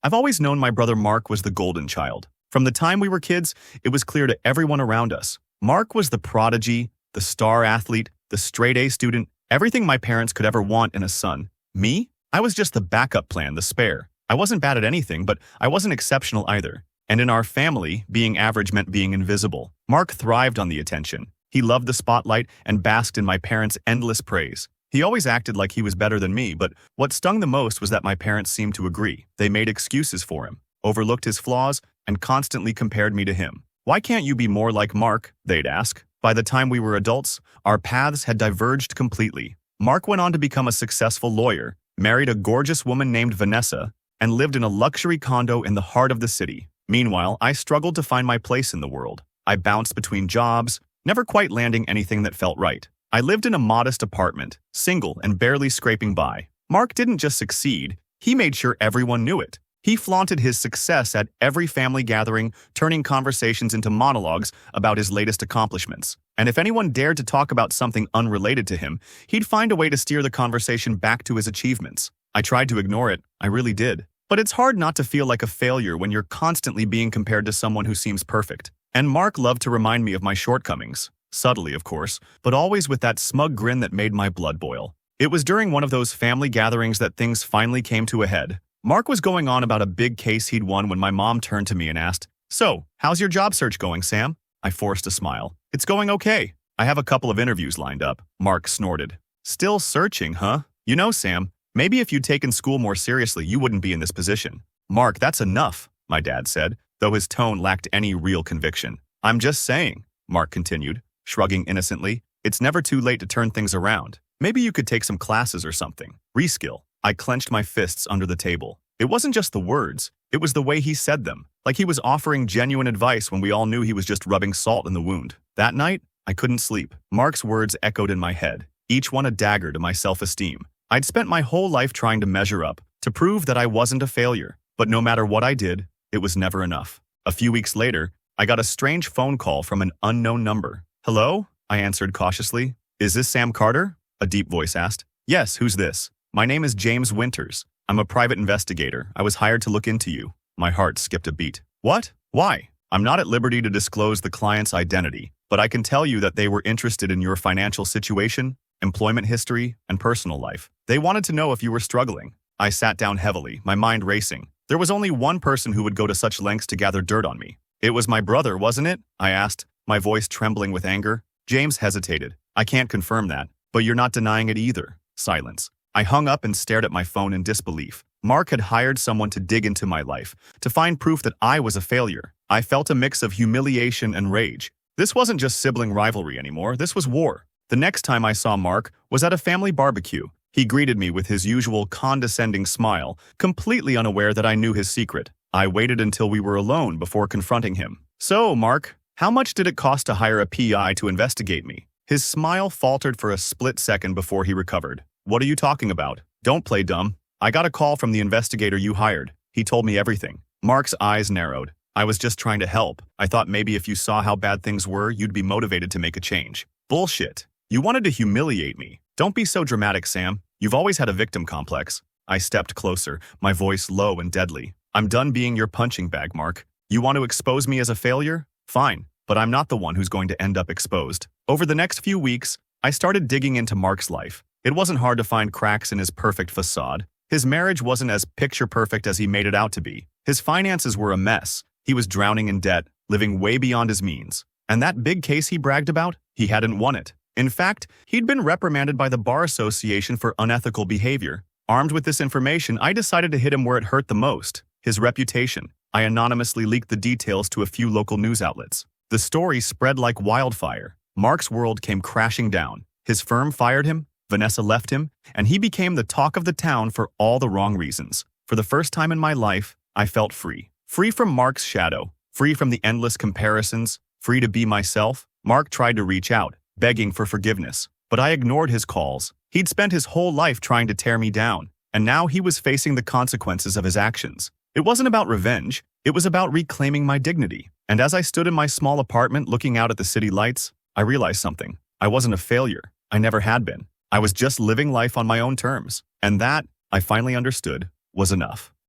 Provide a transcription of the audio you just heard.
I've always known my brother Mark was the golden child. From the time we were kids, it was clear to everyone around us. Mark was the prodigy, the star athlete, the straight-A student, everything my parents could ever want in a son. Me? I was just the backup plan, the spare. I wasn't bad at anything, but I wasn't exceptional either. And in our family, being average meant being invisible. Mark thrived on the attention. He loved the spotlight and basked in my parents' endless praise. He always acted like he was better than me, but what stung the most was that my parents seemed to agree. They made excuses for him, overlooked his flaws, and constantly compared me to him. "Why can't you be more like Mark?" they'd ask. By the time we were adults, our paths had diverged completely. Mark went on to become a successful lawyer, married a gorgeous woman named Vanessa, and lived in a luxury condo in the heart of the city. Meanwhile, I struggled to find my place in the world. I bounced between jobs, never quite landing anything that felt right. I lived in a modest apartment, single and barely scraping by. Mark didn't just succeed, he made sure everyone knew it. He flaunted his success at every family gathering, turning conversations into monologues about his latest accomplishments. And if anyone dared to talk about something unrelated to him, he'd find a way to steer the conversation back to his achievements. I tried to ignore it, I really did. But it's hard not to feel like a failure when you're constantly being compared to someone who seems perfect. And Mark loved to remind me of my shortcomings. Subtly, of course, but always with that smug grin that made my blood boil. It was during one of those family gatherings that things finally came to a head. Mark was going on about a big case he'd won when my mom turned to me and asked, "So, how's your job search going, Sam?" I forced a smile. "It's going okay. I have a couple of interviews lined up," Mark snorted. "Still searching, huh? You know, Sam, maybe if you'd taken school more seriously, you wouldn't be in this position." "Mark, that's enough," my dad said, though his tone lacked any real conviction. "I'm just saying," Mark continued, shrugging innocently. "It's never too late to turn things around. Maybe you could take some classes or something. Reskill." I clenched my fists under the table. It wasn't just the words, it was the way he said them, like he was offering genuine advice when we all knew he was just rubbing salt in the wound. That night, I couldn't sleep. Mark's words echoed in my head, each one a dagger to my self-esteem. I'd spent my whole life trying to measure up, to prove that I wasn't a failure. But no matter what I did, it was never enough. A few weeks later, I got a strange phone call from an unknown number. "Hello?" I answered cautiously. "Is this Sam Carter?" a deep voice asked. "Yes, who's this?" "My name is James Winters. I'm a private investigator. I was hired to look into you." My heart skipped a beat. "What? Why?" "I'm not at liberty to disclose the client's identity, but I can tell you that they were interested in your financial situation, employment history, and personal life. They wanted to know if you were struggling." I sat down heavily, my mind racing. There was only one person who would go to such lengths to gather dirt on me. "It was my brother, wasn't it?" I asked, my voice trembling with anger. James hesitated. "I can't confirm that, but you're not denying it either." Silence. I hung up and stared at my phone in disbelief. Mark had hired someone to dig into my life, to find proof that I was a failure. I felt a mix of humiliation and rage. This wasn't just sibling rivalry anymore, this was war. The next time I saw Mark was at a family barbecue. He greeted me with his usual condescending smile, completely unaware that I knew his secret. I waited until we were alone before confronting him. "So, Mark, how much did it cost to hire a PI to investigate me?" His smile faltered for a split second before he recovered. "What are you talking about? Don't play dumb. I got a call from the investigator you hired. He told me everything." Mark's eyes narrowed. "I was just trying to help. I thought maybe if you saw how bad things were, you'd be motivated to make a change." "Bullshit. You wanted to humiliate me. Don't be so dramatic, Sam. You've always had a victim complex." I stepped closer, my voice low and deadly. "I'm done being your punching bag, Mark. You want to expose me as a failure? Fine, but I'm not the one who's going to end up exposed." Over the next few weeks, I started digging into Mark's life. It wasn't hard to find cracks in his perfect facade. His marriage wasn't as picture-perfect as he made it out to be. His finances were a mess. He was drowning in debt, living way beyond his means. And that big case he bragged about, he hadn't won it. In fact, he'd been reprimanded by the Bar Association for unethical behavior. Armed with this information, I decided to hit him where it hurt the most, his reputation. I anonymously leaked the details to a few local news outlets. The story spread like wildfire. Mark's world came crashing down. His firm fired him, Vanessa left him, and he became the talk of the town for all the wrong reasons. For the first time in my life, I felt free. Free from Mark's shadow, free from the endless comparisons, free to be myself. Mark tried to reach out, begging for forgiveness, but I ignored his calls. He'd spent his whole life trying to tear me down, and now he was facing the consequences of his actions. It wasn't about revenge, it was about reclaiming my dignity. And as I stood in my small apartment looking out at the city lights, I realized something. I wasn't a failure. I never had been. I was just living life on my own terms. And that, I finally understood, was enough.